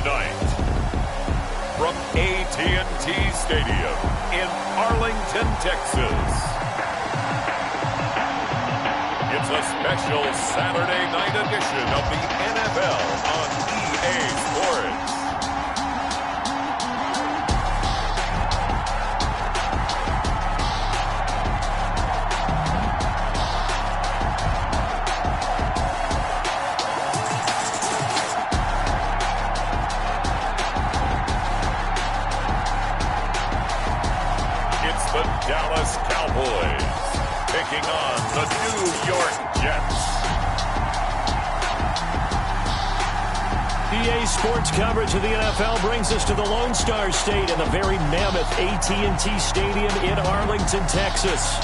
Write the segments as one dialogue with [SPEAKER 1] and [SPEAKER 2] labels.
[SPEAKER 1] Tonight, from AT&T Stadium in Arlington, Texas, it's a special Saturday night edition of the NFL on EA Sports. The Dallas Cowboys taking on the New York Jets.
[SPEAKER 2] EA Sports coverage of the NFL brings us to the Lone Star State and the very mammoth AT&T Stadium in Arlington, Texas.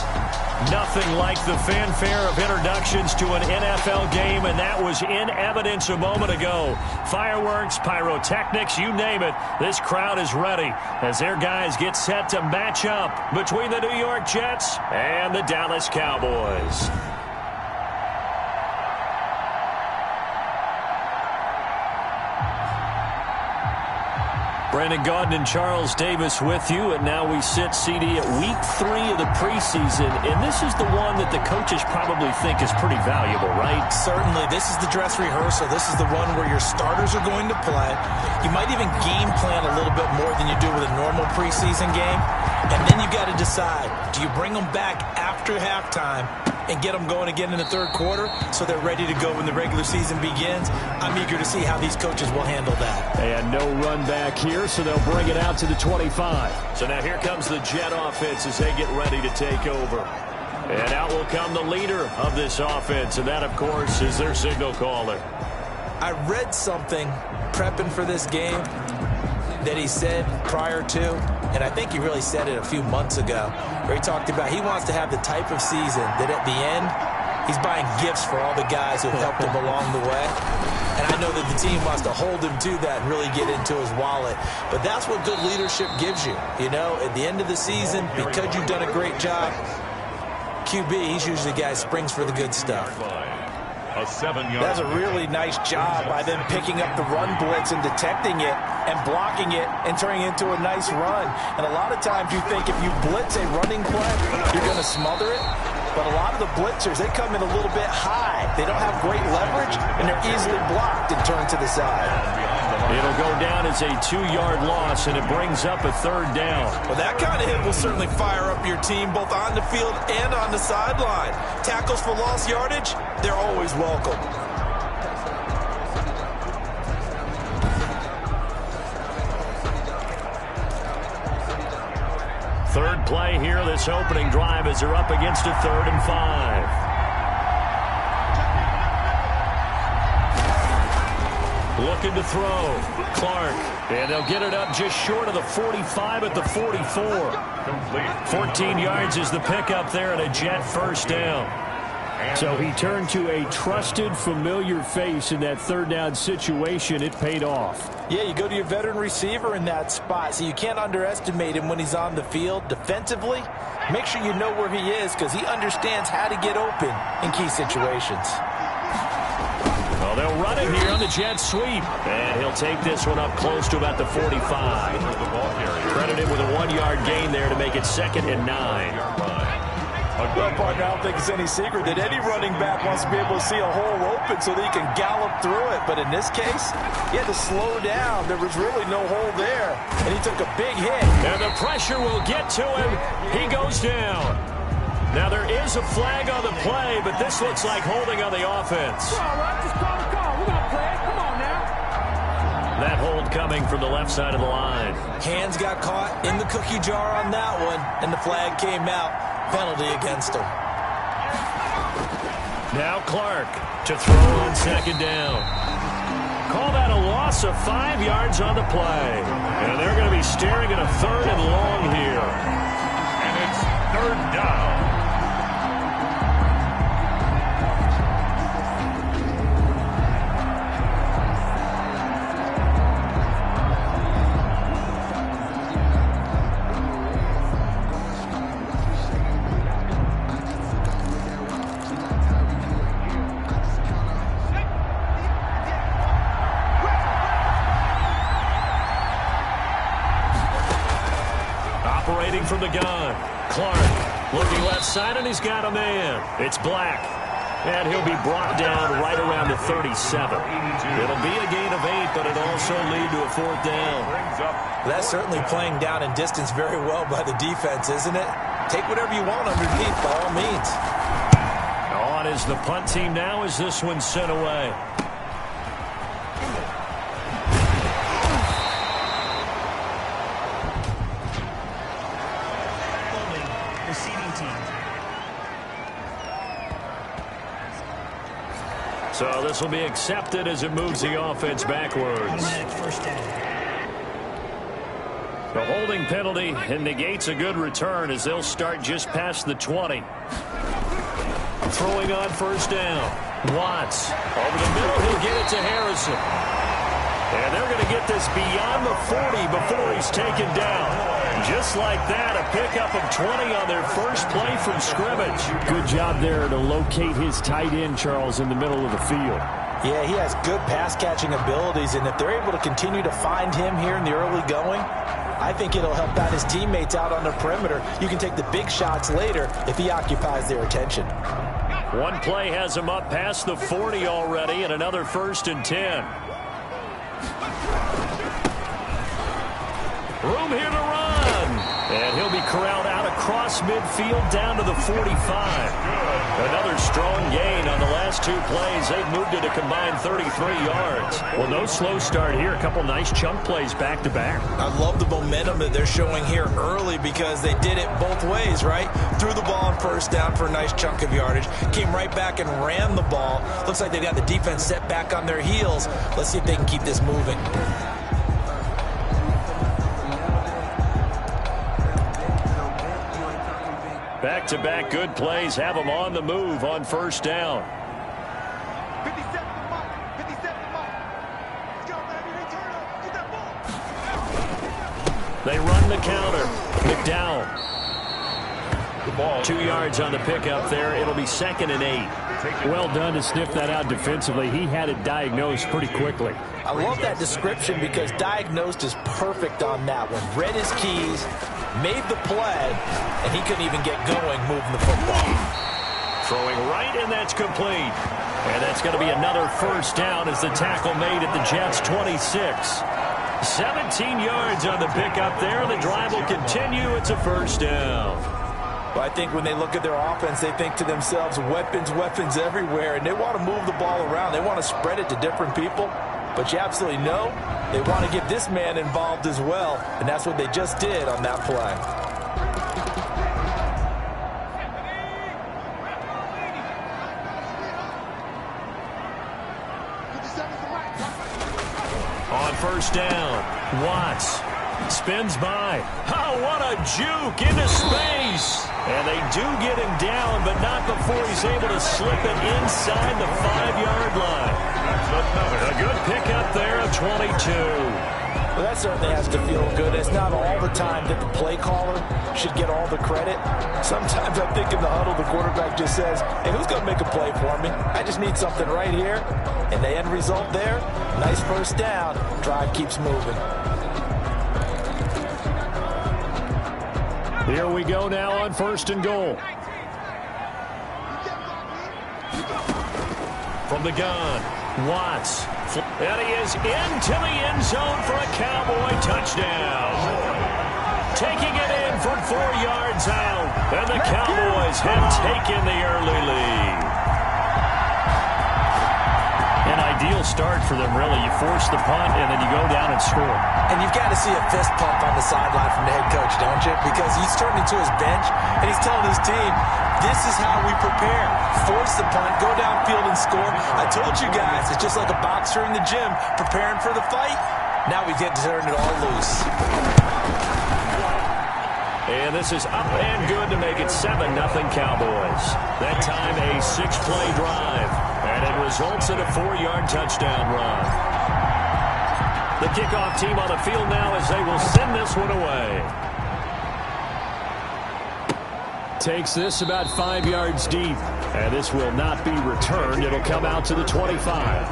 [SPEAKER 2] Nothing like the fanfare of introductions to an NFL game, and that was in evidence a moment ago. Fireworks, pyrotechnics, you name it. This crowd is ready as their guys get set to match up between the New York Jets and the Dallas Cowboys. Brandon Gaudin and Charles Davis with you, and now we sit, CD, at week 3 of the preseason, and this is the one that the coaches probably think is pretty valuable, right?
[SPEAKER 3] Certainly. This is the dress rehearsal. This is the one where your starters are going to play. You might even game plan a little bit more than you do with a normal preseason game, and then you got to decide, do you bring them back after halftime and get them going again in the third quarter so they're ready to go when the regular season begins? I'm eager to see how these coaches will handle that.
[SPEAKER 2] And no run back here, so they'll bring it out to the 25. So now here comes the Jet offense as they get ready to take over. And out will come the leader of this offense, and that, of course, is their signal caller.
[SPEAKER 3] I read something prepping for this game that he said prior to, and I think he really said it a few months ago, where he talked about he wants to have the type of season that at the end, he's buying gifts for all the guys who have helped him along the way. And I know that the team wants to hold him to that and really get into his wallet. But that's what good leadership gives you. You know, at the end of the season, because you've done a great job, QB, he's usually the guy who springs for the good stuff. That's a really nice job by them picking up the run blitz and detecting it and blocking it and turning it into a nice run. And a lot of times you think if you blitz a running play, you're going to smother it. But a lot of the blitzers, they come in a little bit high. They don't have great leverage, and they're easily blocked and turned to the side.
[SPEAKER 2] It'll go down as a 2-yard loss, and it brings up a third down.
[SPEAKER 3] Well, that kind of hit will certainly fire up your team both on the field and on the sideline. Tackles for lost yardage, they're always welcome.
[SPEAKER 2] Third play here, this opening drive, as they're up against a 3rd and 5. Looking to throw. Clark. And they'll get it up just short of the 45 at the 44. 14 yards is the pickup there, and a Jet first down. So he turned to a trusted, familiar face in that third down situation. It paid off.
[SPEAKER 3] Yeah, you go to your veteran receiver in that spot, so you can't underestimate him when he's on the field. Defensively, make sure you know where he is because he understands how to get open in key situations.
[SPEAKER 2] Well, they'll run it here on the Jet sweep. And he'll take this one up close to about the 45. Credited with a 1-yard gain there to make it 2nd and 9.
[SPEAKER 3] Well, partner, I don't think it's any secret that any running back wants to be able to see a hole open so that he can gallop through it. But in this case, he had to slow down. There was really no hole there, and he took a big hit.
[SPEAKER 2] And the pressure will get to him. He goes down. Now, there is a flag on the play, but this looks like holding on the offense.
[SPEAKER 4] All right, just call the call. We're going to play it. Come on now.
[SPEAKER 2] That hold coming from the left side of the line.
[SPEAKER 3] Hands got caught in the cookie jar on that one, and the flag came out. Penalty against him.
[SPEAKER 2] Now Clark to throw on 2nd down. Call that a loss of 5 yards on the play. And they're going to be staring at a 3rd and long here.
[SPEAKER 1] And it's 3rd down.
[SPEAKER 2] operating from the gun. Clark looking left side, and he's got a man. It's Black. And he'll be brought down right around the 37. It'll be a gain of 8, but it also lead to a 4th down.
[SPEAKER 3] That's certainly playing down in distance very well by the defense, isn't it? Take whatever you want underneath, by all means.
[SPEAKER 2] On is the punt team now as this one's sent away. So this will be accepted as it moves the offense backwards. The holding penalty negates a good return as they'll start just past the 20. Throwing on 1st down. Watts over the middle. He'll get it to Harrison. And they're going to get this beyond the 40 before he's taken down. Just like that, a pickup of 20 on their first play from scrimmage.
[SPEAKER 5] Good job there to locate his tight end, Charles, in the middle of the field.
[SPEAKER 3] Yeah, he has good pass-catching abilities, and if they're able to continue to find him here in the early going, I think it'll help out his teammates out on the perimeter. You can take the big shots later if he occupies their attention.
[SPEAKER 2] One play has him up past the 40 already, and another 1st and 10. Room here to run. And he'll be corralled out across midfield down to the 45. Another strong gain on the last 2 plays. They've moved it a combined 33 yards.
[SPEAKER 5] Well, no slow start here. A couple nice chunk plays back-to-back.
[SPEAKER 3] I love the momentum that they're showing here early because they did it both ways, right? Threw the ball on 1st down for a nice chunk of yardage. Came right back and ran the ball. Looks like they got the defense set back on their heels. Let's see if they can keep this moving.
[SPEAKER 2] Back-to-back good plays have them on the move on 1st down.
[SPEAKER 4] 57 to Mike. 57 to Mike. Let's go, baby. They turn up. Get that ball.
[SPEAKER 2] They run the counter. McDowell. 2 yards on the pickup there. It'll be 2nd and 8.
[SPEAKER 5] Well done to sniff that out defensively. He had it diagnosed pretty quickly.
[SPEAKER 3] I love that description because diagnosed is perfect on that one. Read his keys, made the play, and he couldn't even get going moving the football.
[SPEAKER 2] Throwing right, and that's complete. And that's going to be another 1st down as the tackle made at the Jets' 26. 17 yards on the pickup there. The drive will continue. It's a 1st down.
[SPEAKER 3] Well, I think when they look at their offense, they think to themselves, weapons, weapons everywhere, and they want to move the ball around. They want to spread it to different people. But you absolutely know they want to get this man involved as well, and that's what they just did on that play.
[SPEAKER 2] On 1st down, Watts spins by. Oh, what a juke into space. And they do get him down, but not before he's able to slip it inside the 5-yard line. A good pickup there of 22.
[SPEAKER 3] Well, that certainly has to feel good. It's not all the time that the play caller should get all the credit. Sometimes I think in the huddle, the quarterback just says, hey, who's going to make a play for me? I just need something right here. And the end result there, nice 1st down. Drive keeps moving.
[SPEAKER 2] Here we go now on 1st and goal. From the gun, Watts. And he is into the end zone for a Cowboy touchdown. Taking it in from 4 yards out. And the Cowboys have taken the early lead. An ideal start for them, really. You force the punt, and then you go down and score.
[SPEAKER 3] And you've got to see a fist pump on the sideline from the head coach, don't you? Because he's turning to his bench, and he's telling his team, this is how we prepare. Force the punt, go downfield and score. I told you guys, it's just like a boxer in the gym preparing for the fight. Now we get to turn it all loose.
[SPEAKER 2] And this is up and good to make it 7-0 Cowboys. That time a 6-play drive. And it results in a 4-yard touchdown run. The kickoff team on the field now as they will send this one away.
[SPEAKER 5] Takes this about 5 yards deep.
[SPEAKER 2] And this will not be returned. It'll come out to the 25.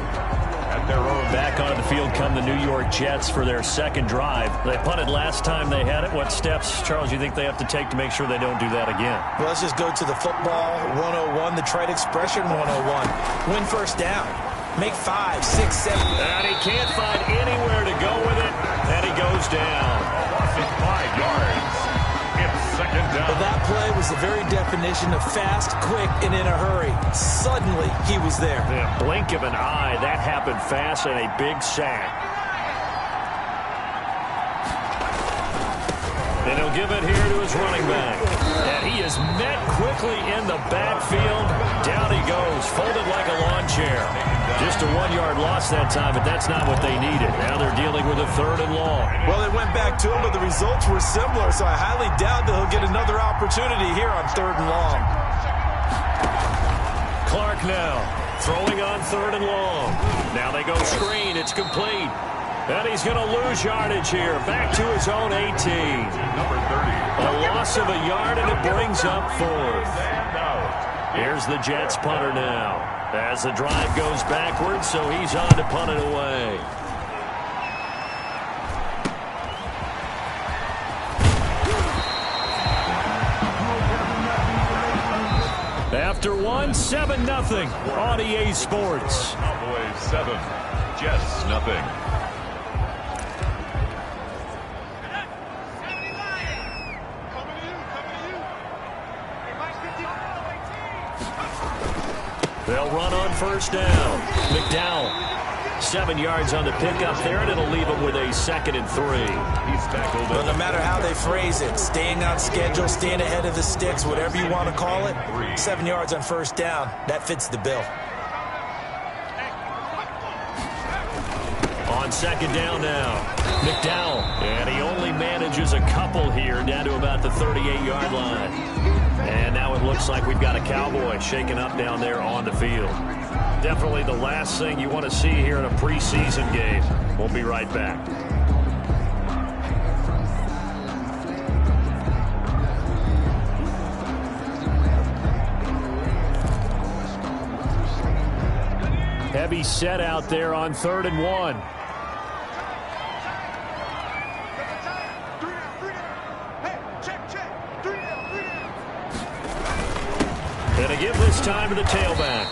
[SPEAKER 2] They're rolling back onto the field come the New York Jets for their second drive. They punted last time they had it. What steps, Charles, you think they have to take to make sure they don't do that again?
[SPEAKER 3] Well, let's just go to the football 101, the trade expression 101. Win first down. Make 5, 6, 7.
[SPEAKER 2] And he can't find anywhere to go with it. And he goes down.
[SPEAKER 1] Lost 5 yards. It's second down.
[SPEAKER 3] Well, that play was the very definition of fast, quick, and in a hurry. Suddenly, he was there.
[SPEAKER 2] Yeah, blink of an eye. That happened fast and a big sack. And he'll give it here to his running back. And he is met quickly in the backfield. Down he goes, folded like a lawn chair. Just a 1-yard loss that time, but that's not what they needed. Now they're dealing with a 3rd and long.
[SPEAKER 3] Well, they went back to him, but the results were similar, so I highly doubt that he'll get another opportunity here on 3rd and long.
[SPEAKER 2] Clark now throwing on 3rd and long. Now they go screen. It's complete. And he's going to lose yardage here. Back to his own 18.
[SPEAKER 1] Number 30.
[SPEAKER 2] A loss of a yard, and it brings up 4th. Here's the Jets punter now. As the drive goes backwards, so he's on to punt it away. After 1, 7-0 on EA Sports.
[SPEAKER 1] Cowboys 7, Jets nothing.
[SPEAKER 2] They'll run on first down. McDowell, 7 yards on the pickup there, and it'll leave him with a 2nd and 3.
[SPEAKER 1] He's tackled.
[SPEAKER 3] Well, no matter how they phrase it, staying on schedule, staying ahead of the sticks, whatever you want to call it, 7 yards on first down, that fits the bill.
[SPEAKER 2] On 2nd down now, McDowell, and he only manages a couple here down to about the 38-yard line. And now it looks like we've got a Cowboy shaking up down there on the field. Definitely the last thing you want to see here in a preseason game. We'll be right back. Heavy set out there on 3rd and 1. And a give this time to the tailback.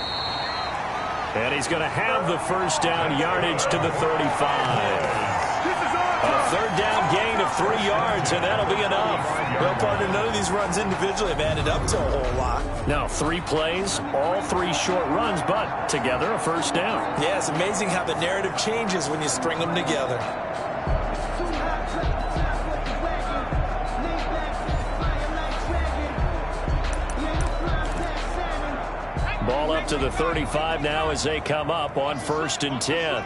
[SPEAKER 2] And he's going to have the first down yardage to the 35. A 3rd down gain of 3 yards, and that'll be enough.
[SPEAKER 3] Well, partner, none of these runs individually have added up to a whole lot.
[SPEAKER 2] Now, 3 plays, all 3 short runs, but together a first down.
[SPEAKER 3] Yeah, it's amazing how the narrative changes when you string them together.
[SPEAKER 2] Ball up to the 35 now as they come up on 1st and 10.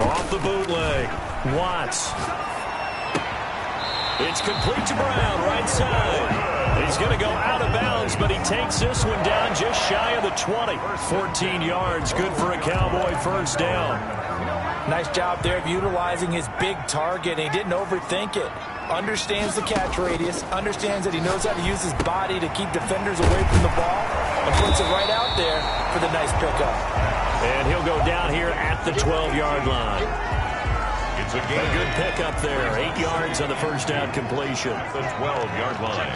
[SPEAKER 2] Off the bootleg, Watts. It's complete to Brown, right side. He's going to go out of bounds, but he takes this one down just shy of the 20. 14 yards, good for a Cowboy first down.
[SPEAKER 3] Nice job there of utilizing his big target. He didn't overthink it. Understands the catch radius, understands that he knows how to use his body to keep defenders away from the ball, and puts it right out there for the nice pickup.
[SPEAKER 2] And he'll go down here at the 12-yard line.
[SPEAKER 1] It's a
[SPEAKER 2] good pickup there. 8 yards on the first down completion.
[SPEAKER 1] The 12-yard line.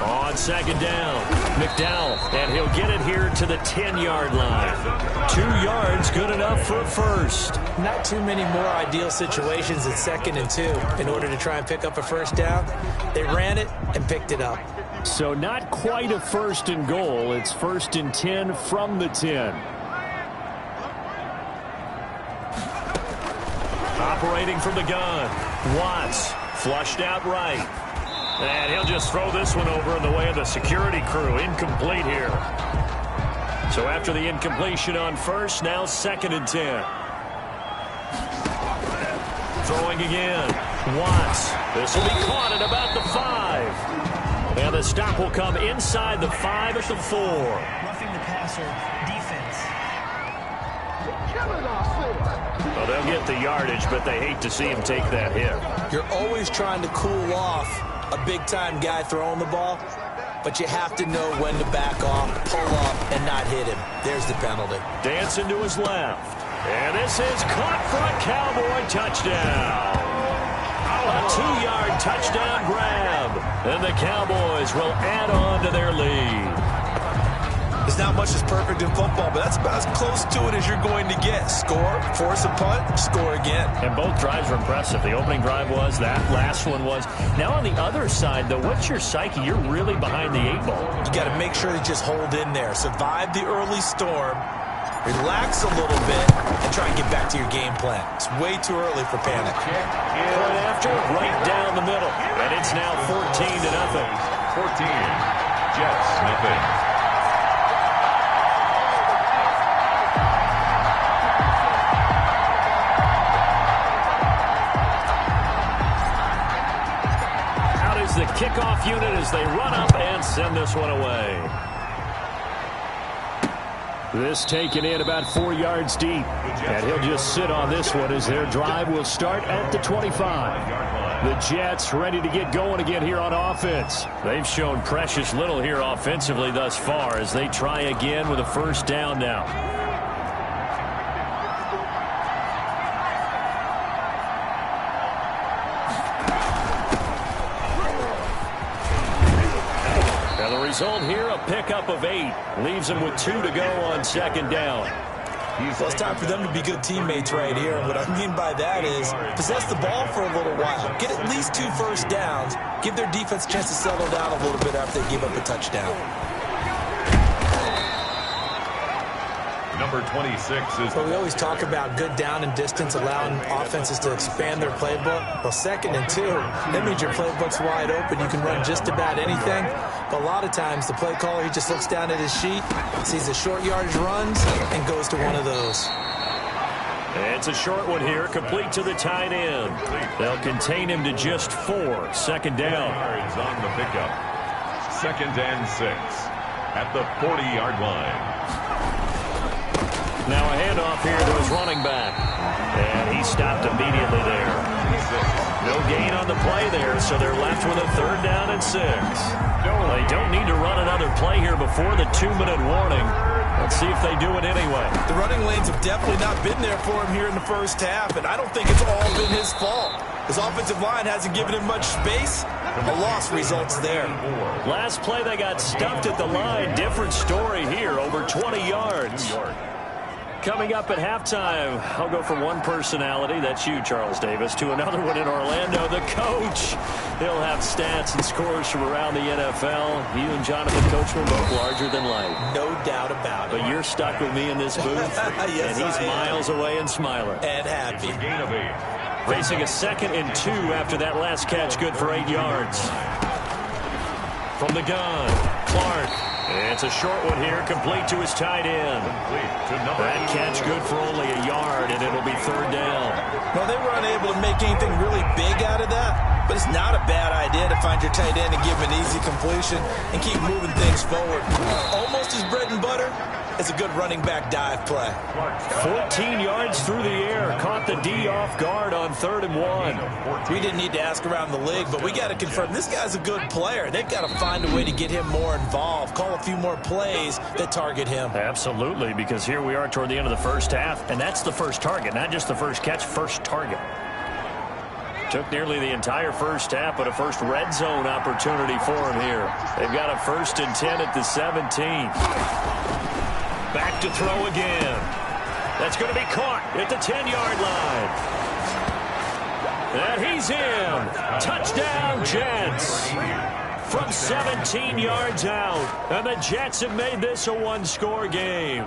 [SPEAKER 2] On 2nd down, McDowell, and he'll get it here to the 10-yard line. 2 yards, good enough for a first.
[SPEAKER 3] Not too many more ideal situations than 2nd and 2 in order to try and pick up a first down. They ran it and picked it up.
[SPEAKER 5] So not quite a 1st and goal. It's 1st and 10 from the 10.
[SPEAKER 2] Operating from the gun, Watts, flushed out right. And he'll just throw this one over in the way of the security crew. Incomplete here. So after the incompletion on first, now 2nd and 10. Throwing again. Watts. This will be caught at about the 5. And the stop will come inside the 5 at the 4.
[SPEAKER 6] Roughing the passer defense.
[SPEAKER 2] Well, they'll get the yardage, but they hate to see him take that hit.
[SPEAKER 3] You're always trying to cool off a big-time guy throwing the ball, but you have to know when to back off, pull up, and not hit him. There's the penalty.
[SPEAKER 2] Dancing to his left. And this is caught for a Cowboy touchdown. A 2-yard touchdown grab. And the Cowboys will add on to their lead.
[SPEAKER 3] There's not much that's perfect in football, but that's about as close to it as you're going to get. Score, force a punt, score again.
[SPEAKER 2] And both drives were impressive. The opening drive was, that last one was. Now on the other side, though, what's your psyche? You're really behind the 8 ball.
[SPEAKER 3] You got to make sure to just hold in there. Survive the early storm, relax a little bit, and try and get back to your game plan. It's way too early for panic.
[SPEAKER 2] Point after, right down the middle. And it's now 14-0.
[SPEAKER 1] 14. Jets, nothing.
[SPEAKER 2] The kickoff unit as they run up and send this one away.
[SPEAKER 5] This taken in about 4 yards deep. And he'll just sit on this one as their drive will start at the 25. The Jets ready to get going again here on offense.
[SPEAKER 2] They've shown precious little here offensively thus far as they try again with a first down now. Result here, a pickup of 8. Leaves them with 2 to go on second down.
[SPEAKER 3] Well, it's time for them to be good teammates right here. What I mean by that is possess the ball for a little while. Get at least 2 first downs. Give their defense a chance to settle down a little bit after they give up a touchdown.
[SPEAKER 1] Number 26 is...
[SPEAKER 3] Well, we always talk about good down and distance, allowing offenses to expand their playbook. Well, 2nd and 2, that means your playbook's wide open. You can run just about anything. But a lot of times, the play caller, he just looks down at his sheet, sees the short yardage runs, and goes to one of those.
[SPEAKER 2] It's a short one here, complete to the tight end. They'll contain him to just 4. Second down.
[SPEAKER 1] Yards on the pickup. 2nd and 6 at the 40-yard line.
[SPEAKER 2] Now a handoff here to his running back. And he stopped immediately there. No gain on the play there, so they're left with a 3rd down and 6. They don't need to run another play here before the 2-minute warning. Let's see if they do it anyway.
[SPEAKER 3] The running lanes have definitely not been there for him here in the first half, and I don't think it's all been his fault. His offensive line hasn't given him much space. A loss results there.
[SPEAKER 2] Last play they got stuffed at the line. Different story here, over 20 yards. Coming up at halftime, I'll go from one personality, that's you, Charles Davis, to another one in Orlando, the coach. He'll have stats and scores from around the NFL. You and Jonathan Coachman both larger than life.
[SPEAKER 3] No doubt about it.
[SPEAKER 2] But you're stuck with me in this booth,
[SPEAKER 3] yes,
[SPEAKER 2] and he's miles away and smiling.
[SPEAKER 3] And happy.
[SPEAKER 1] Gain of 8.
[SPEAKER 2] Facing a 2nd and 2 after that last catch, good for 8 yards. From the gun, Clark. It's a short one here, complete to his tight end. That catch good for only a yard, and it'll be 3rd down.
[SPEAKER 3] Well, they were unable to make anything really big out of that, but it's not a bad idea to find your tight end and give him an easy completion and keep moving things forward. Almost his bread and butter. It's a good running back dive play.
[SPEAKER 2] 14 yards through the air. Caught the D off guard on 3rd and 1.
[SPEAKER 3] We didn't need to ask around the league, but we got to confirm this guy's a good player. They've got to find a way to get him more involved, call a few more plays that target him.
[SPEAKER 2] Absolutely, because here we are toward the end of the first half, and that's the first target, not just the first catch, first target. Took nearly the entire first half, but a first red zone opportunity for him here. They've got a 1st and 10 at the 17. Back to throw again. That's going to be caught at the 10-yard line. And he's in. Touchdown, Jets. From 17 yards out. And the Jets have made this a one-score game.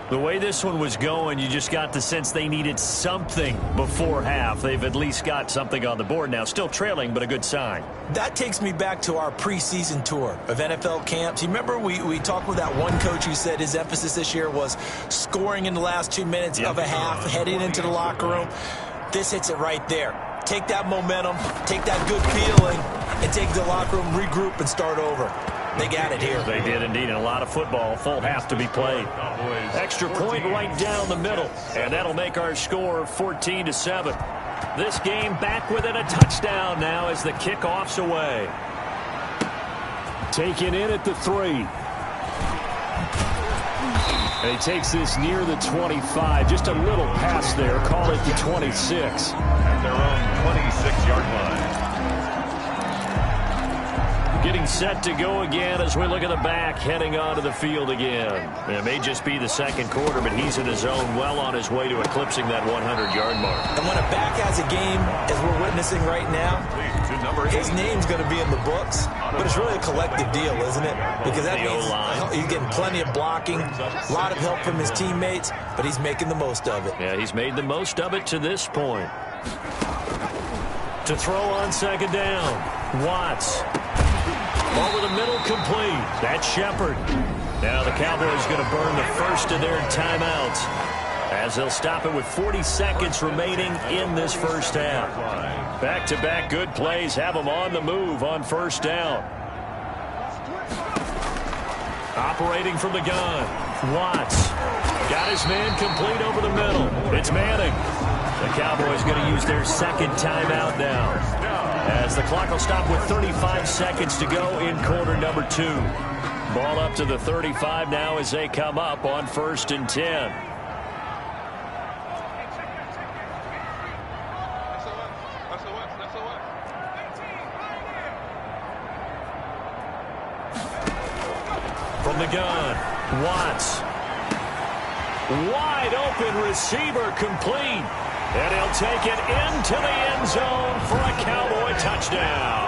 [SPEAKER 2] The way this one was going, you just got the sense they needed something before half. They've at least got something on the board now. Still trailing, but a good sign.
[SPEAKER 3] That takes me back to our preseason tour of NFL camps. You remember we talked with that one coach who said his emphasis this year was scoring in the last 2 minutes of a half, heading into the locker room. This hits it right there. Take that momentum, take that good feeling, and take the locker room, regroup, and start over. They got it here.
[SPEAKER 2] They did indeed, and a lot of football. Full half to be played. Extra point right down the middle, and that'll make our score 14-7. This game back within a touchdown now as the kickoff's away.
[SPEAKER 5] Taken in at the 3. And he takes this near the 25. Just a little pass there. Call it the 26.
[SPEAKER 1] At their own 26-yard line.
[SPEAKER 2] Getting set to go again as we look at the back heading onto the field again. It may just be the second quarter, but he's in his zone well on his way to eclipsing that 100-yard mark.
[SPEAKER 3] And when a back has a game, as we're witnessing right now, his name's going to be in the books, but it's really a collective deal, isn't it? Because that means he's getting plenty of blocking, a lot of help from his teammates, but he's making the most of it.
[SPEAKER 2] Yeah, he's made the most of it to this point. To throw on second down, Watts. Over the middle, complete. That's Shepard. Now the Cowboys going to burn the first of their timeouts as they'll stop it with 40 seconds remaining in this first half. Back-to-back good plays have them on the move on first down. Operating from the gun, Watts. Got his man complete over the middle. It's Manning. The Cowboys going to use their second timeout now, as the clock will stop with 35 seconds to go in quarter number 2. Ball up to the 35 now as they come up on 1st and 10. From the gun, Watts. Wide open receiver, complete. And he'll take it into the end zone for a Cowboy touchdown.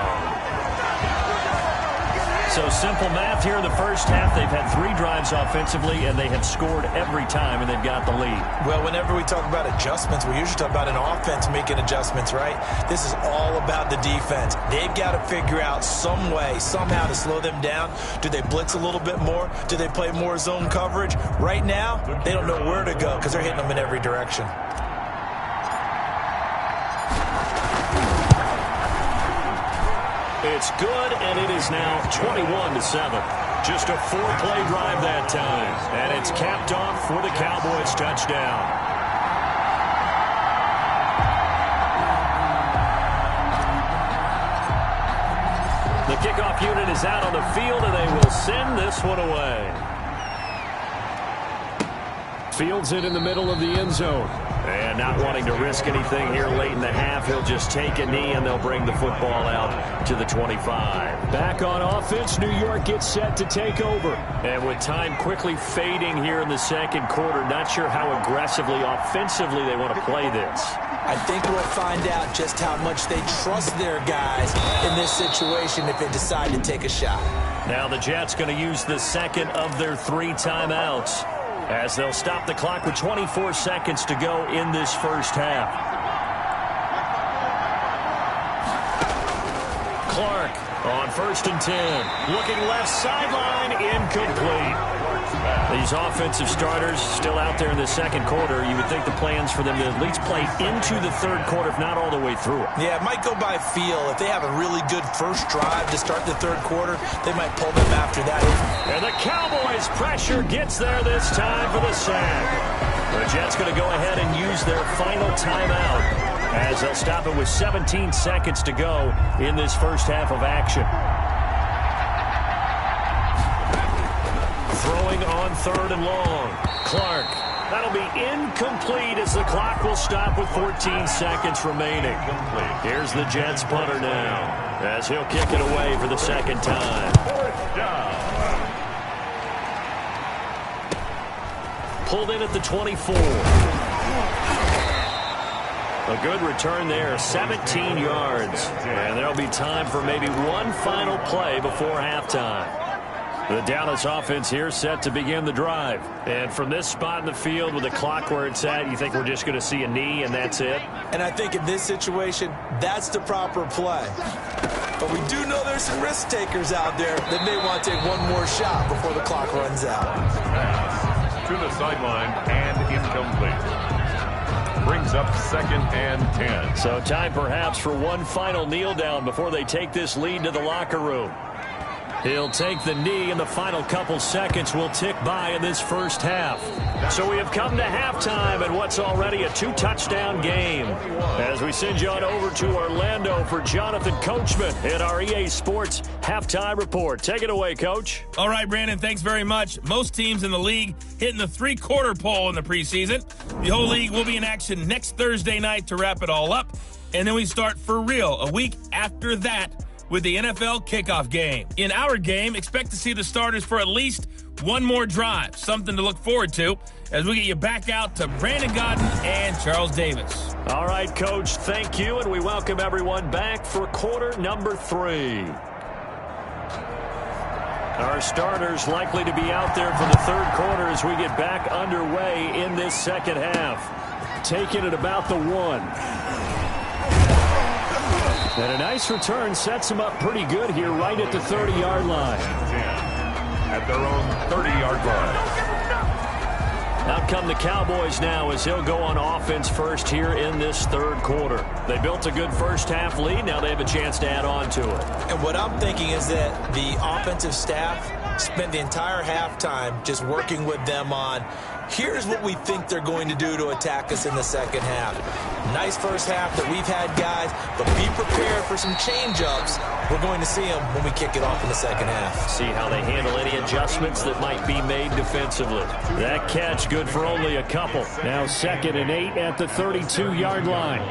[SPEAKER 2] So simple math here in the first half. They've had 3 drives offensively, and they have scored every time, and they've got the lead.
[SPEAKER 3] Well, whenever we talk about adjustments, we usually talk about an offense making adjustments, right? This is all about the defense. They've got to figure out some way, somehow to slow them down. Do they blitz a little bit more? Do they play more zone coverage? Right now, they don't know where to go because they're hitting them in every direction.
[SPEAKER 2] It's good, and it is now 21-7. Just a 4-play drive that time, and it's capped off for the Cowboys touchdown. The kickoff unit is out on the field, and they will send this one away.
[SPEAKER 5] Fields it in the middle of the end zone.
[SPEAKER 2] And not wanting to risk anything here late in the half, he'll just take a knee, and they'll bring the football out to the 25.
[SPEAKER 5] Back on offense, New York gets set to take over.
[SPEAKER 2] And with time quickly fading here in the second quarter, not sure how aggressively, offensively they want to play this.
[SPEAKER 3] I think we'll find out just how much they trust their guys in this situation if they decide to take a shot.
[SPEAKER 2] Now the Jets going to use the second of their 3 timeouts, as they'll stop the clock with 24 seconds to go in this first half. Clark on 1st and 10. Looking left sideline, incomplete. These offensive starters still out there in the second quarter. You would think the plans for them to at least play into the third quarter, if not all the way through it.
[SPEAKER 3] Yeah, it might go by feel. If they have a really good first drive to start the third quarter, they might pull them after that.
[SPEAKER 2] And the Cowboys' pressure gets there this time for the sack. The Jets going to go ahead and use their final timeout, as they'll stop it with 17 seconds to go in this first half of action. Throwing on 3rd and long. Clark. That'll be incomplete as the clock will stop with 14 seconds remaining. Here's the Jets punter now, as he'll kick it away for the second time.
[SPEAKER 1] 4th down.
[SPEAKER 2] Pulled in at the 24. A good return there, 17 yards. And there'll be time for maybe one final play before halftime. The Dallas offense here set to begin the drive. And from this spot in the field with the clock where it's at, you think we're just going to see a knee and that's it?
[SPEAKER 3] And I think in this situation, that's the proper play. But we do know there's some risk takers out there that may want to take one more shot before the clock runs out.
[SPEAKER 1] Pass to the sideline and incomplete. Brings up 2nd and 10.
[SPEAKER 2] So time perhaps for one final kneel down before they take this lead to the locker room. He'll take the knee, and the final couple seconds will tick by in this first half. So we have come to halftime and what's already a 2-touchdown game. As we send you on over to Orlando for Jonathan Coachman in our EA Sports Halftime Report. Take it away, Coach.
[SPEAKER 7] All right, Brandon, thanks very much. Most teams in the league hitting the three-quarter pole in the preseason. The whole league will be in action next Thursday night to wrap it all up. And then we start for real a week after that with the NFL kickoff game. In our game, expect to see the starters for at least one more drive, something to look forward to as we get you back out to Brandon Godden and Charles Davis.
[SPEAKER 2] All right, Coach, thank you, and we welcome everyone back for quarter number 3. Our starters likely to be out there for the third quarter as we get back underway in this second half. Taking it about the 1. And a nice return sets them up pretty good here right at the 30-yard line.
[SPEAKER 1] At their own 30-yard line.
[SPEAKER 2] Out come the Cowboys now as he'll go on offense first here in this third quarter. They built a good first half lead. Now they have a chance to add on to it.
[SPEAKER 3] And what I'm thinking is that the offensive staff spent the entire halftime just working with them on here's what we think they're going to do to attack us in the second half. Nice first half that we've had, guys, but be prepared for some change-ups. We're going to see them when we kick it off in the second half.
[SPEAKER 2] See how they handle any adjustments that might be made defensively. That catch good for only a couple. Now 2nd and 8 at the 32-yard line.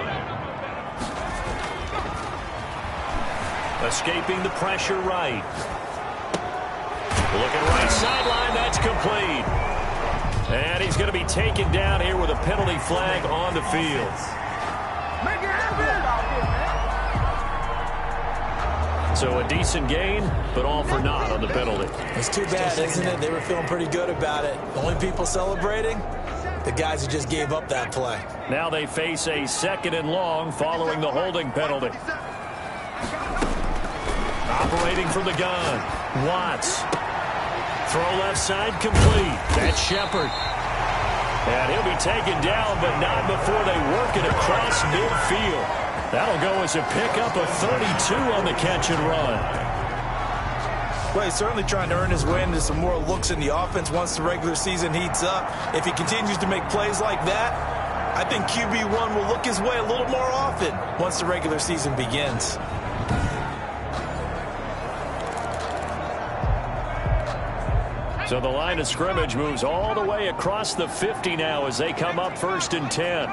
[SPEAKER 2] Escaping the pressure right. Looking right sideline, that's complete. And he's going to be taken down here with a penalty flag on the field. So a decent gain, but all for naught on the penalty.
[SPEAKER 3] It's too bad, isn't it? They were feeling pretty good about it. Only people celebrating, the guys who just gave up that play.
[SPEAKER 2] Now they face a 2nd and long following the holding penalty. Operating from the gun, Watts. Throw left side complete. That's Shepard. And he'll be taken down, but not before they work it across midfield. That'll go as a pickup of 32 on the catch and run.
[SPEAKER 3] Well, he's certainly trying to earn his way into some more looks in the offense once the regular season heats up. If he continues to make plays like that, I think QB1 will look his way a little more often once the regular season begins.
[SPEAKER 2] So the line of scrimmage moves all the way across the 50 now as they come up 1st and 10.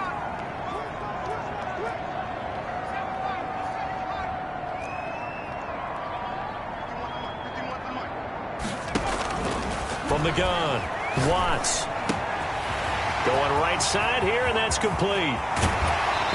[SPEAKER 2] From the gun, Watts. Going right side here, and that's complete.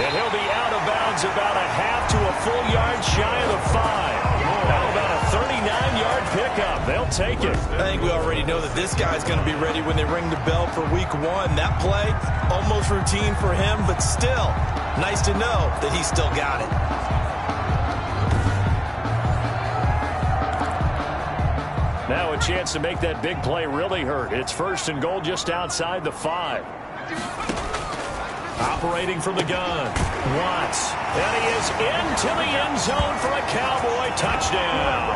[SPEAKER 2] And he'll be out of bounds about a half to a full yard shy of the 5. How about a 39-yard pickup? They'll take it.
[SPEAKER 3] I think we already know that this guy's going to be ready when they ring the bell for week 1. That play, almost routine for him, but still, nice to know that he's still got it.
[SPEAKER 2] Now a chance to make that big play really hurt. It's 1st and goal just outside the 5. Operating from the gun, Watts. And he is into the end zone for a Cowboy touchdown.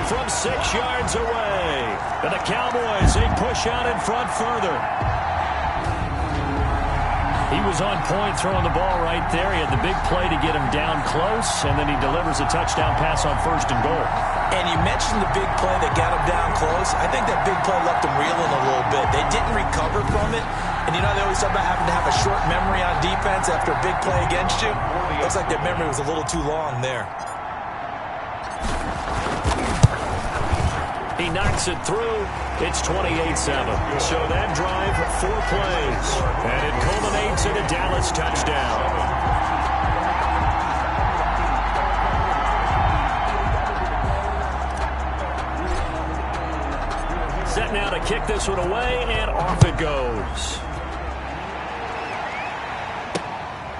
[SPEAKER 2] From 6 yards away. And the Cowboys, they push out in front further. He was on point throwing the ball right there. He had the big play to get him down close, and then he delivers a touchdown pass on 1st and goal.
[SPEAKER 3] And you mentioned the big play that got him down close. I think that big play left him reeling a little bit. They didn't recover from it. And you know, they always talk about having to have a short memory on defense after a big play against you. Looks like their memory was a little too long there.
[SPEAKER 2] He knocks it through. It's 28-7. So that drive, 4 plays. And it culminates in a Dallas touchdown. Set now to kick this one away, and off it goes.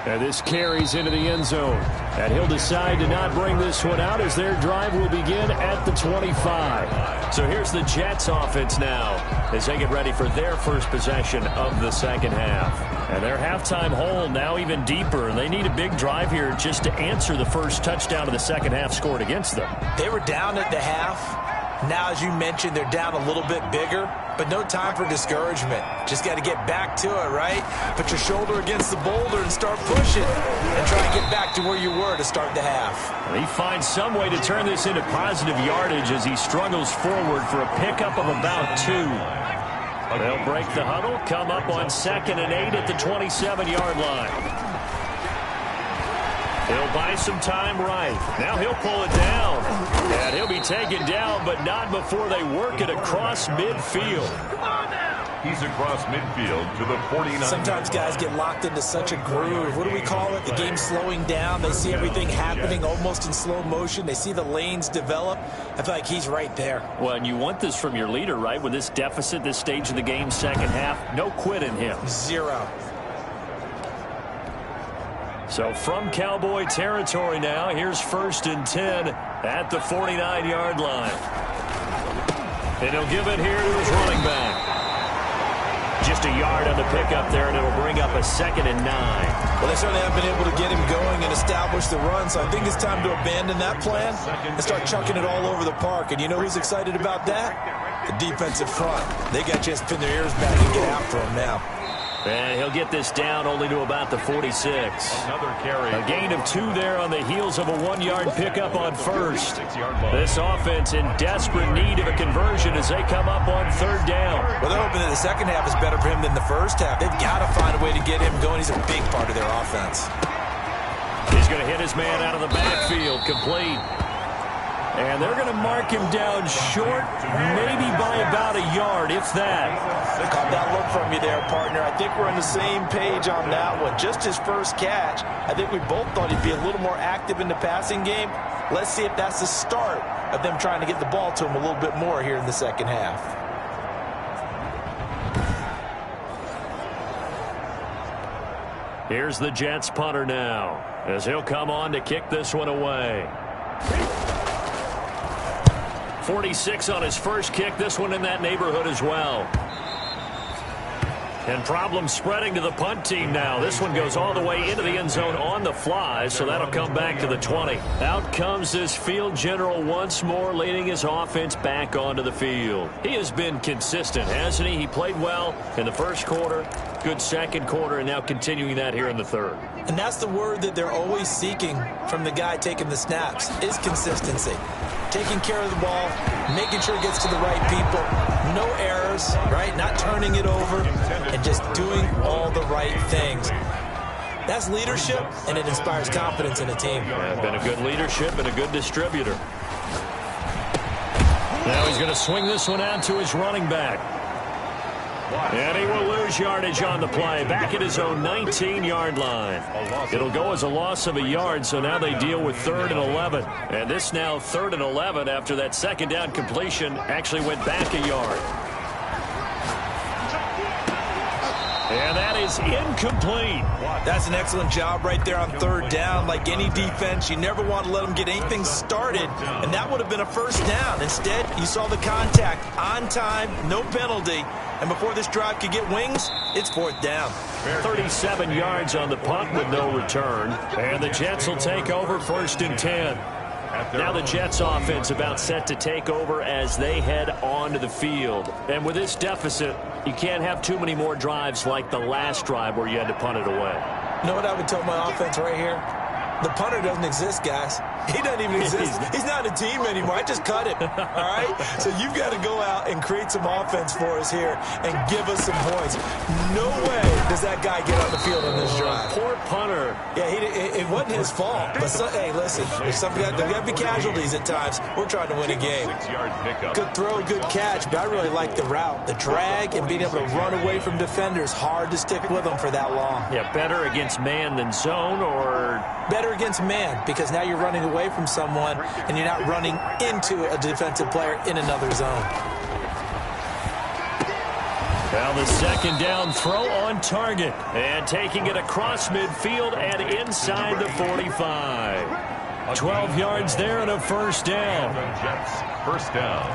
[SPEAKER 2] And this carries into the end zone. And he'll decide to not bring this one out as their drive will begin at the 25. So here's the Jets offense now as they get ready for their first possession of the second half. And their halftime hole now even deeper. They need a big drive here just to answer the first touchdown of the second half scored against them.
[SPEAKER 3] They were down at the half. Now, as you mentioned, they're down a little bit bigger, but no time for discouragement. Just got to get back to it, right? Put your shoulder against the boulder and start pushing and try and get back to where you were to start the half.
[SPEAKER 2] And he finds some way to turn this into positive yardage as he struggles forward for a pickup of about 2. They'll break the huddle, come up on 2nd and 8 at the 27-yard line. He'll buy some time right. Now he'll pull it down. And he'll be taken down, but not before they work it across midfield.
[SPEAKER 1] He's across midfield to the 49.
[SPEAKER 3] Sometimes guys get locked into such a groove. What do we call it? The game's slowing down. They see everything happening almost in slow motion. They see the lanes develop. I feel like he's right there.
[SPEAKER 2] Well, and you want this from your leader, right? With this deficit, this stage of the game, second half, no quit in him.
[SPEAKER 3] 0.
[SPEAKER 2] So from Cowboy territory now, here's 1st and 10 at the 49-yard line. And he'll give it here to his running back. Just a yard on the pickup there, and it'll bring up a 2nd and 9.
[SPEAKER 3] Well, they certainly have been able to get him going and establish the run, so I think it's time to abandon that plan and start chucking it all over the park. And you know who's excited about that? The defensive front. They got a chance to pin their ears back and get after him now.
[SPEAKER 2] And he'll get this down only to about the 46.
[SPEAKER 1] Another carry.
[SPEAKER 2] A gain of 2 there on the heels of a 1-yard pickup on 1st. This offense in desperate need of a conversion as they come up on 3rd down.
[SPEAKER 3] Well, they're hoping that the second half is better for him than the first half. They've got to find a way to get him going. He's a big part of their offense.
[SPEAKER 2] He's going to hit his man out of the backfield, complete. And they're going to mark him down short, maybe by about a yard, if that.
[SPEAKER 3] Caught that look from you there, partner. I think we're on the same page on that one. Just his first catch. I think we both thought he'd be a little more active in the passing game. Let's see if that's the start of them trying to get the ball to him a little bit more here in the second half.
[SPEAKER 2] Here's the Jets punter now, as he'll come on to kick this one away. 46 on his first kick, this one in that neighborhood as well. And problems spreading to the punt team now. This one goes all the way into the end zone on the fly, so that'll come back to the 20. Out comes this field general once more, leading his offense back onto the field. He has been consistent, hasn't he? He played well in the first quarter, good second quarter, and now continuing that here in the third.
[SPEAKER 3] And that's the word that they're always seeking from the guy taking the snaps, is consistency. Taking care of the ball, making sure it gets to the right people, no errors, right? Not turning it over, and just doing all the right things. That's leadership, and it inspires confidence in a team.
[SPEAKER 2] Yeah, been a good leadership and a good distributor. Now he's going to swing this one out to his running back. And he will lose yardage on the play, back at his own 19-yard line. It'll go as a loss of a yard, so now they deal with 3rd and 11. And this now 3rd and 11 after that second down completion actually went back a yard. And that is incomplete.
[SPEAKER 3] That's an excellent job right there on 3rd down. Like any defense, you never want to let them get anything started, and that would have been a first down. Instead, you saw the contact on time, no penalty. And before this drive could get wings, it's 4th down.
[SPEAKER 2] 37 yards on the punt with no return. And the Jets will take over 1st and 10. Now the Jets offense about set to take over as they head onto the field. And with this deficit, you can't have too many more drives like the last drive where you had to punt it away.
[SPEAKER 3] You know what I would tell my offense right here? The punter doesn't exist, guys. He doesn't even exist. He's not a team anymore. I just cut him. All right? So you've got to go out and create some offense for us here and give us some points. No way does that guy get on the field on this drive.
[SPEAKER 2] Poor punter.
[SPEAKER 3] Yeah, it wasn't his fault. But, hey, listen, there's got to be casualties at times. We're trying to win a game.
[SPEAKER 1] 6-yard pickup.
[SPEAKER 3] Good throw, good catch, but I really like the route. The drag and being able to run away from defenders, hard to stick with them for that long.
[SPEAKER 2] Yeah, better against man than zone, or
[SPEAKER 3] better against man, because now you're running away from someone and you're not running into a defensive player in another zone.
[SPEAKER 2] Now the second down throw on target, and taking it across midfield and inside the 45. 12 yards there and a first down.
[SPEAKER 1] Jets, first down.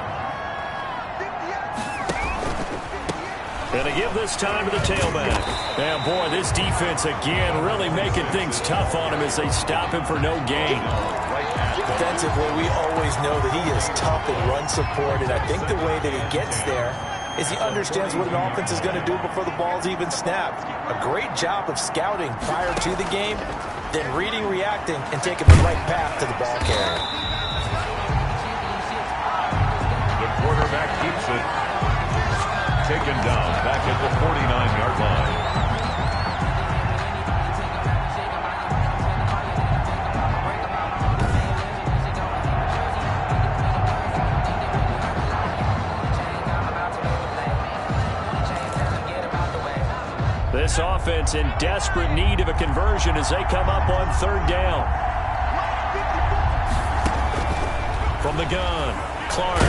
[SPEAKER 2] And they give this time to the tailback. And boy, this defense again really making things tough on him as they stop him for no gain.
[SPEAKER 3] Defensively, we always know that he is tough in run support, and I think the way that he gets there is he understands what an offense is going to do before the ball's even snapped. A great job of scouting prior to the game, then reading, reacting, and taking the right path to the ball carrier.
[SPEAKER 1] The quarterback keeps it. Taken down back at the 49-yard line.
[SPEAKER 2] This offense in desperate need of a conversion as they come up on third down. From the gun, Clark.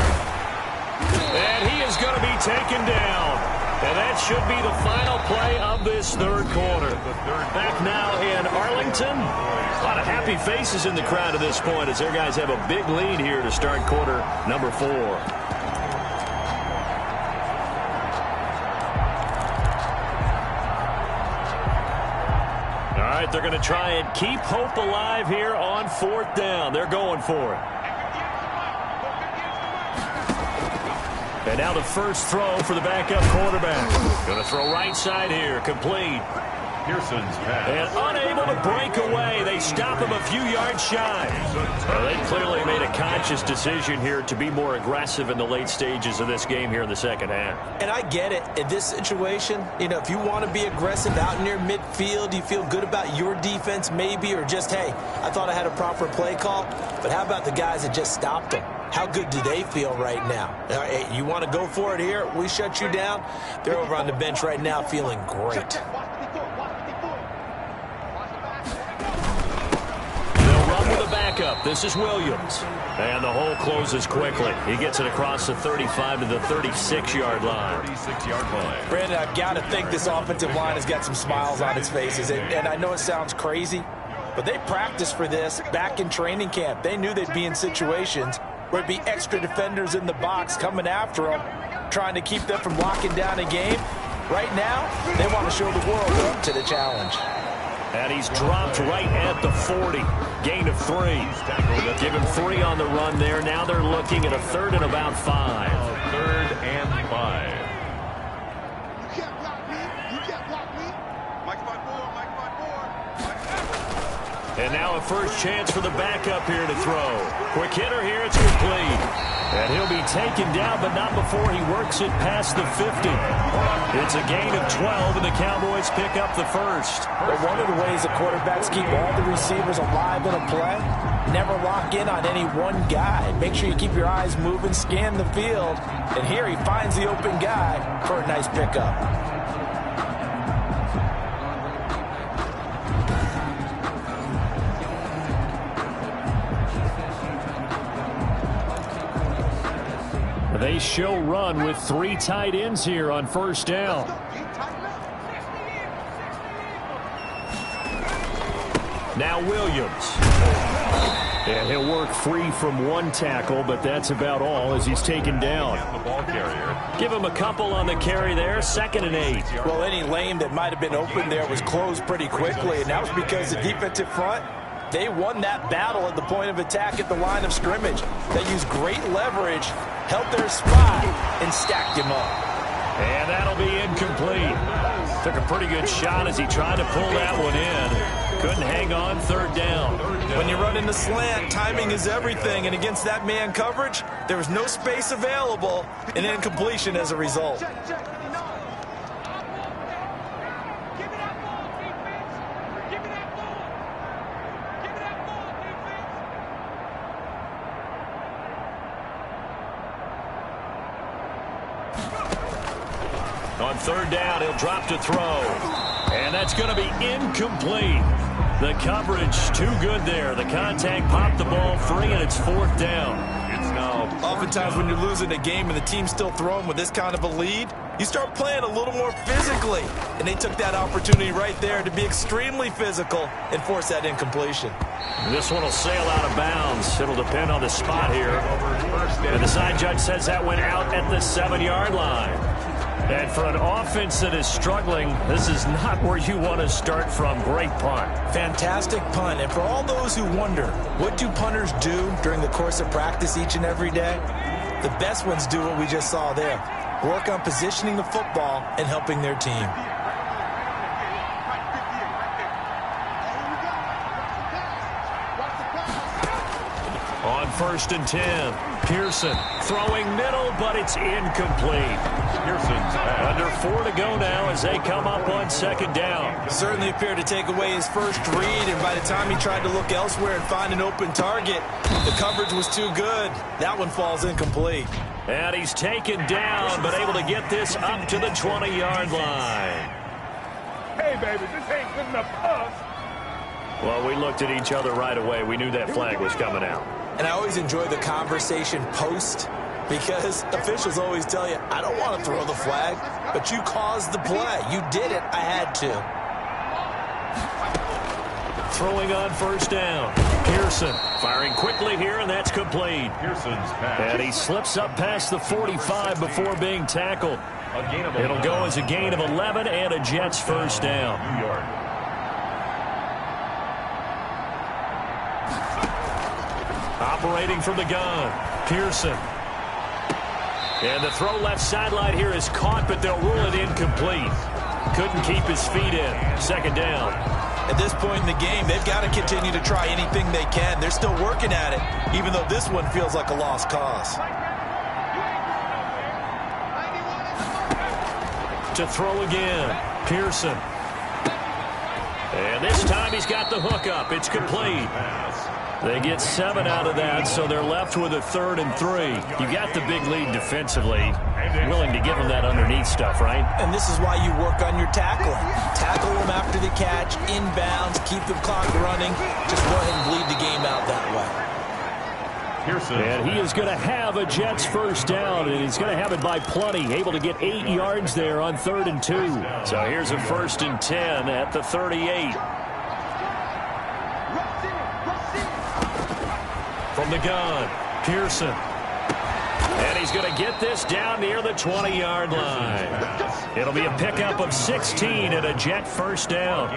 [SPEAKER 2] And he is going to be taken down. And that should be the final play of this third quarter. Back now in Arlington. A lot of happy faces in the crowd at this point as their guys have a big lead here to start quarter number 4. All right, they're going to try and keep hope alive here on fourth down. They're going for it. And now the first throw for the backup quarterback. Going to throw right side here, complete.
[SPEAKER 1] Pearson's pass.
[SPEAKER 2] And unable to break away. They stop him a few yards shy. Well, they clearly made a conscious decision here to be more aggressive in the late stages of this game here in the second half.
[SPEAKER 3] And I get it. In this situation, if you want to be aggressive out near midfield, you feel good about your defense maybe, or just, hey, I thought I had a proper play call. But how about the guys that just stopped them? How good do they feel right now? Hey, you want to go for it here? We shut you down. They're over on the bench right now feeling great.
[SPEAKER 2] They'll run with a backup. This is Williams. And the hole closes quickly. He gets it across the 35 to the 36-yard line.
[SPEAKER 1] 36-yard line.
[SPEAKER 3] Brandon, I've got to think this offensive line has got some smiles on its faces. And I know it sounds crazy, but they practiced for this back in training camp. They knew they'd be in situations where it'd be extra defenders in the box coming after them, trying to keep them from locking down a game. Right now, they want to show the world they're up to the challenge.
[SPEAKER 2] And he's dropped right at the 40. Gain of 3. Give him 3 on the run there. Now they're looking at a third and about 5.
[SPEAKER 1] Third and 5.
[SPEAKER 4] You can't block me. You can't block me. Mike 5-4, Mike 5-4.
[SPEAKER 2] And now a first chance for the backup here to throw. Quick hitter here, it's complete. And he'll be taken down, but not before he works it past the 50. It's a gain of 12, and the Cowboys pick up the first.
[SPEAKER 3] But one of the ways the quarterbacks keep all the receivers alive in a play, never lock in on any one guy. Make sure you keep your eyes moving, scan the field. And here he finds the open guy for a nice pickup.
[SPEAKER 2] They show run with 3 tight ends here on first down. Now Williams. And he'll work free from 1 tackle, but that's about all as he's taken down.
[SPEAKER 1] The ball carrier.
[SPEAKER 2] Give him a couple on the carry there, 2nd and 8.
[SPEAKER 3] Well, any lane that might have been open there was closed pretty quickly, and that was because the defensive front, they won that battle at the point of attack at the line of scrimmage. They used great leverage, held their spot, and stacked him up.
[SPEAKER 2] And that'll be incomplete. Took a pretty good shot as he tried to pull that one in. Couldn't hang on, third down.
[SPEAKER 3] When you run in the slant, timing is everything, and against that man coverage, there was no space available, and incompletion as a result.
[SPEAKER 2] On third down, he'll drop to throw. And that's going to be incomplete. The coverage too good there. The contact popped the ball free, and it's 4th down.
[SPEAKER 1] It's now.
[SPEAKER 3] Oftentimes when you're losing a game and the team's still throwing with this kind of a lead, you start playing a little more physically. And they took that opportunity right there to be extremely physical and force that incompletion.
[SPEAKER 2] This one will sail out of bounds. It'll depend on the spot here. And the side judge says that went out at the 7-yard line. And for an offense that is struggling, this is not where you want to start from. Great punt.
[SPEAKER 3] Fantastic punt. And for all those who wonder, what do punters do during the course of practice each and every day? The best ones do what we just saw there. Work on positioning the football and helping their team.
[SPEAKER 2] On 1st and 10, Pearson throwing middle, but it's incomplete. Pearson's under 4 to go now as they come up on 2nd down.
[SPEAKER 3] Certainly appeared to take away his first read, and by the time he tried to look elsewhere and find an open target, the coverage was too good. That one falls incomplete.
[SPEAKER 2] And he's taken down, but able to get this up to the 20-yard line.
[SPEAKER 4] Hey, baby, this ain't good enough for us.
[SPEAKER 2] Well, we looked at each other right away. We knew that flag was coming out.
[SPEAKER 3] And I always enjoy the conversation post, because officials always tell you, I don't want to throw the flag, but you caused the play. You did it. I had to.
[SPEAKER 2] Throwing on 1st down. Pearson firing quickly here, and that's complete.
[SPEAKER 1] Pearson's pass.
[SPEAKER 2] And he slips up past the 45 before being tackled. It'll go as a gain of 11 and a Jets first down.
[SPEAKER 1] New York.
[SPEAKER 2] Operating from the gun, Pearson. And the throw left sideline here is caught, but they'll rule it incomplete. Couldn't keep his feet in. 2nd down.
[SPEAKER 3] At this point in the game, they've got to continue to try anything they can. They're still working at it, even though this one feels like a lost cause.
[SPEAKER 2] To throw again, Pearson. And this time he's got the hook up. It's complete. They get 7 out of that, so they're left with a 3rd and 3. You got the big lead defensively. Willing to give them that underneath stuff, right?
[SPEAKER 3] And this is why you work on your tackling. Tackle them after the catch, inbounds, keep the clock running. Just go ahead and bleed the game out that way.
[SPEAKER 1] Pearson.
[SPEAKER 2] And he is going to have a Jets first down, and he's going to have it by plenty. Able to get 8 yards there on 3rd and 2. So here's a 1st and 10 at the 38. From the gun, Pearson. And he's going to get this down near the 20-yard line. It'll be a pickup of 16 and a Jet first down.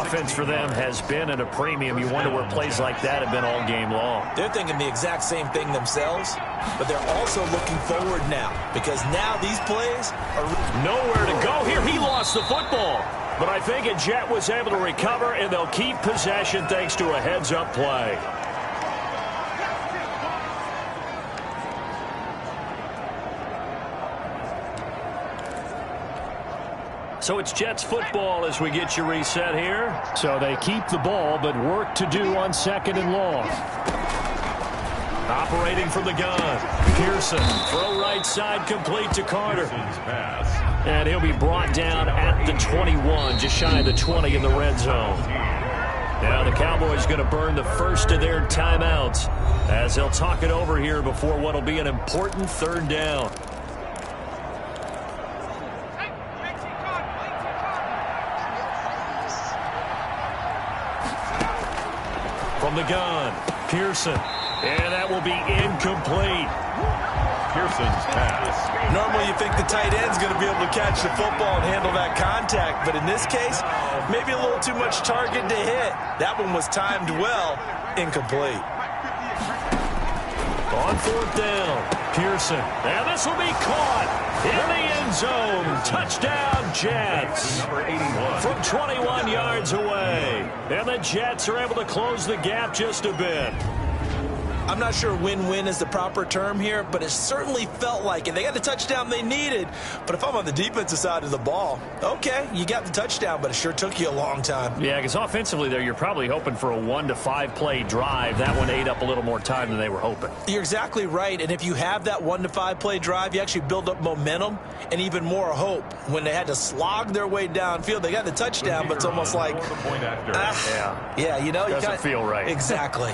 [SPEAKER 2] Offense for them has been at a premium. You wonder where plays like that have been all game long.
[SPEAKER 3] They're thinking the exact same thing themselves, but they're also looking forward now, because now these plays are
[SPEAKER 2] nowhere to go here. He lost the football, but I think a Jet was able to recover, and they'll keep possession thanks to a heads-up play. So it's Jets football as we get you reset here. So they keep the ball, but work to do on 2nd and long. Operating from the gun, Pearson. Throw right side complete to Carter. And he'll be brought down at the 21, just shy of the 20 in the red zone. Now the Cowboys going to burn the first of their timeouts as they'll talk it over here before what will be an important 3rd down. From the gun, Pearson. And that will be incomplete.
[SPEAKER 1] Pearson's pass.
[SPEAKER 3] normally you think the tight end's going to be able to catch the football and handle that contact, but in this case, maybe a little too much target to hit. That one was timed well, incomplete.
[SPEAKER 2] On 4th down, Pearson. And this will be caught in the end zone. Touchdown, Jets.
[SPEAKER 1] Number 81.
[SPEAKER 2] From 21 yards away. And the Jets are able to close the gap just a bit.
[SPEAKER 3] I'm not sure win-win is the proper term here, but it certainly felt like it. They got the touchdown they needed, but if I'm on the defensive side of the ball, okay, you got the touchdown, but it sure took you a long time.
[SPEAKER 2] Yeah, because offensively there, you're probably hoping for a 1 to 5 play drive. That one ate up a little more time than they were hoping.
[SPEAKER 3] You're exactly right, and if you have that 1 to 5 play drive, you actually build up momentum and even more hope. When they had to slog their way downfield, they got the touchdown, but it's almost like, yeah, you know,
[SPEAKER 2] doesn't feel right.
[SPEAKER 3] Exactly.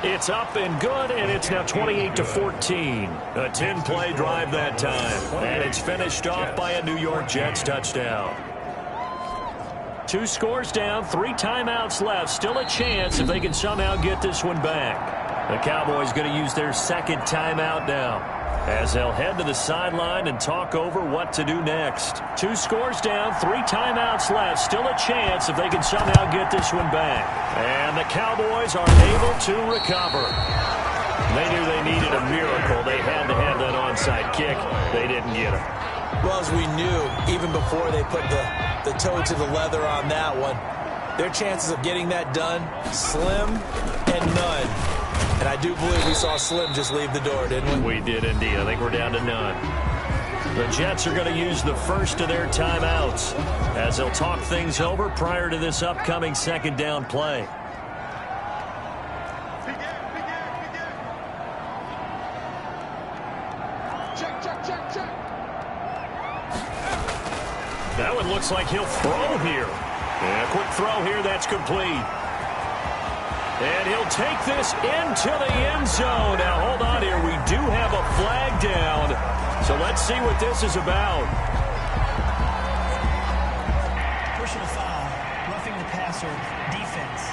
[SPEAKER 2] It's up and good, and it's now 28-14. A 10-play drive that time. And it's finished off by a New York Jets touchdown. 2 scores down, 3 timeouts left. Still a chance if they can somehow get this one back. The Cowboys going to use their 2nd timeout now. as they'll head to the sideline and talk over what to do next. 2 scores down, 3 timeouts left. Still a chance if they can somehow get this one back. And the Cowboys are able to recover. They knew they needed a miracle. They had to have that onside kick. They didn't get it.
[SPEAKER 3] Well, as we knew, even before they put the toe to the leather on that one, their chances of getting that done, slim and none. And I do believe we saw Slim just leave the door, didn't we?
[SPEAKER 2] We did indeed. I think we're down to none. The Jets are going to use the first of their timeouts as they'll talk things over prior to this upcoming second down play. That one looks like he'll throw here. Yeah, quick throw here. That's complete. And he'll take this into the end zone. Now, hold on here. We do have a flag down. So let's see what this is about.
[SPEAKER 6] Personal foul, roughing the passer, defense.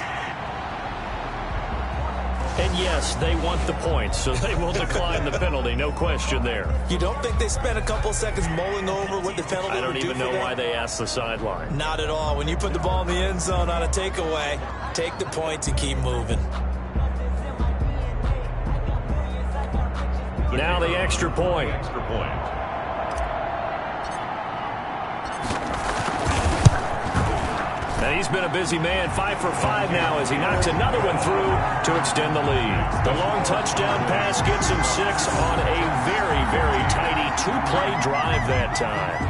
[SPEAKER 2] And yes, they want the points, so they will decline the penalty. No question there.
[SPEAKER 3] You don't think they spent a couple seconds mulling over what the penalty
[SPEAKER 2] I don't
[SPEAKER 3] would do
[SPEAKER 2] even
[SPEAKER 3] for
[SPEAKER 2] know
[SPEAKER 3] them?
[SPEAKER 2] why they asked the sideline.
[SPEAKER 3] Not at all. When you put the ball in the end zone on a takeaway, take the points and keep moving.
[SPEAKER 2] Now the extra point. And he's been a busy man, 5 for 5 now as he knocks another one through to extend the lead. The long touchdown pass gets him 6 on a very, very tidy 2-play drive that time.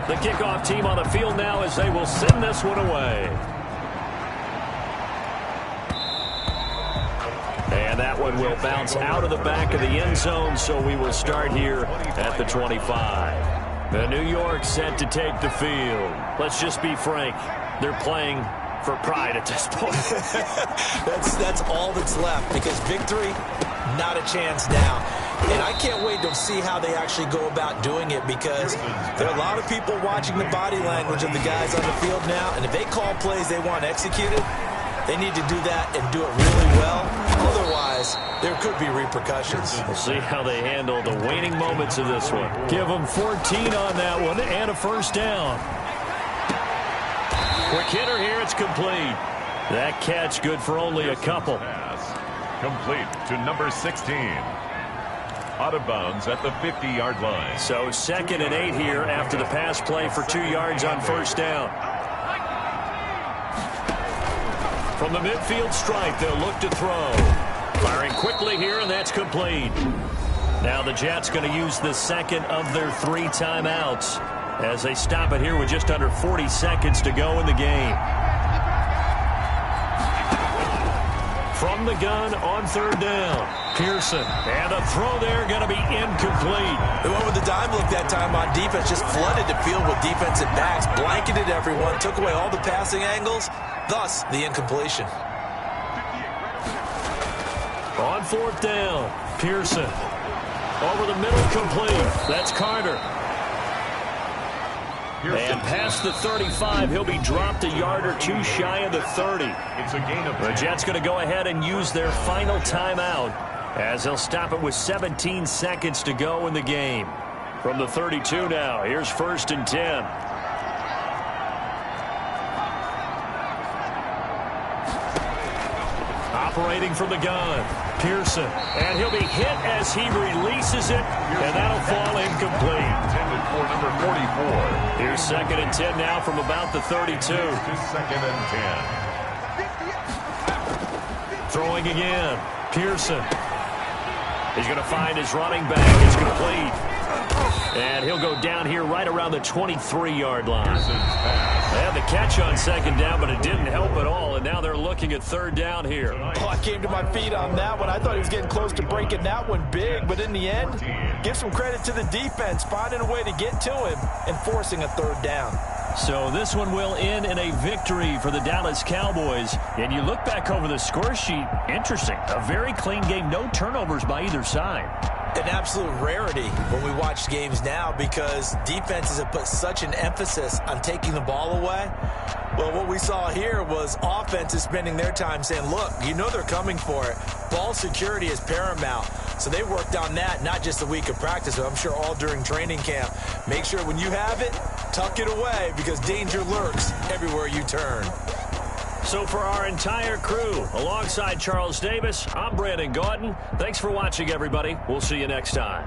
[SPEAKER 2] The kickoff team on the field now as they will send this one away. And that one will bounce out of the back of the end zone, so we will start here at the 25. The New York set to take the field. Let's just be frank. They're playing for pride at this point.
[SPEAKER 3] That's all that's left, because victory, not a chance now. And I can't wait to see how they actually go about doing it, because there are a lot of people watching the body language of the guys on the field now, and if they call plays they want executed, they need to do that and do it really well. Otherwise, there could be repercussions.
[SPEAKER 2] We'll see how they handle the waning moments of this one. Give them 14 on that one and a first down. Quick hitter here. It's complete. That catch good for only a couple.
[SPEAKER 1] Complete to number 16. Out of bounds at the 50-yard line.
[SPEAKER 2] So 2nd and 8 here after the pass play for 2 yards on first down. From the midfield stripe, they'll look to throw. Firing quickly here, and that's complete. Now the Jets going to use the second of their 3 timeouts as they stop it here with just under 40 seconds to go in the game. From the gun on 3rd down, Pearson. And a throw there going to be incomplete.
[SPEAKER 3] They went with the dime look that time on defense, just flooded the field with defensive backs, blanketed everyone, took away all the passing angles, thus the incompletion.
[SPEAKER 2] On 4th down, Pearson. Over the middle, complete. That's Carter. And past the 35, he'll be dropped a yard or 2 shy of the 30.
[SPEAKER 1] It's a gain of 10.
[SPEAKER 2] The Jets going to go ahead and use their final timeout as they'll stop it with 17 seconds to go in the game. From the 32 now, here's 1st and 10. Operating from the gun, Pearson. And he'll be hit as he releases it, and that'll fall incomplete.
[SPEAKER 1] Intended for number 44.
[SPEAKER 2] Here's 2nd and 10 now from about the 32.
[SPEAKER 1] 2nd and 10.
[SPEAKER 2] Throwing again, Pearson. He's going to find his running back. It's complete. And he'll go down here right around the 23-yard line. They had the catch on 2nd down, but it didn't help at all, and now they're looking at 3rd down here.
[SPEAKER 3] Oh, I came to my feet on that one. I thought he was getting close to breaking that one big, but in the end, give some credit to the defense, finding a way to get to him and forcing a 3rd down.
[SPEAKER 2] So this one will end in a victory for the Dallas Cowboys. And you look back over the score sheet, interesting. A very clean game, no turnovers by either side.
[SPEAKER 3] And an absolute rarity when we watch games now because defenses have put such an emphasis on taking the ball away. Well, what we saw here was offenses spending their time saying, look, you know they're coming for it. Ball security is paramount. So they worked on that, not just a week of practice, but I'm sure all during training camp. Make sure when you have it, tuck it away because danger lurks everywhere you turn.
[SPEAKER 2] So for our entire crew, alongside Charles Davis, I'm Brandon Gaudin. Thanks for watching, everybody. We'll see you next time.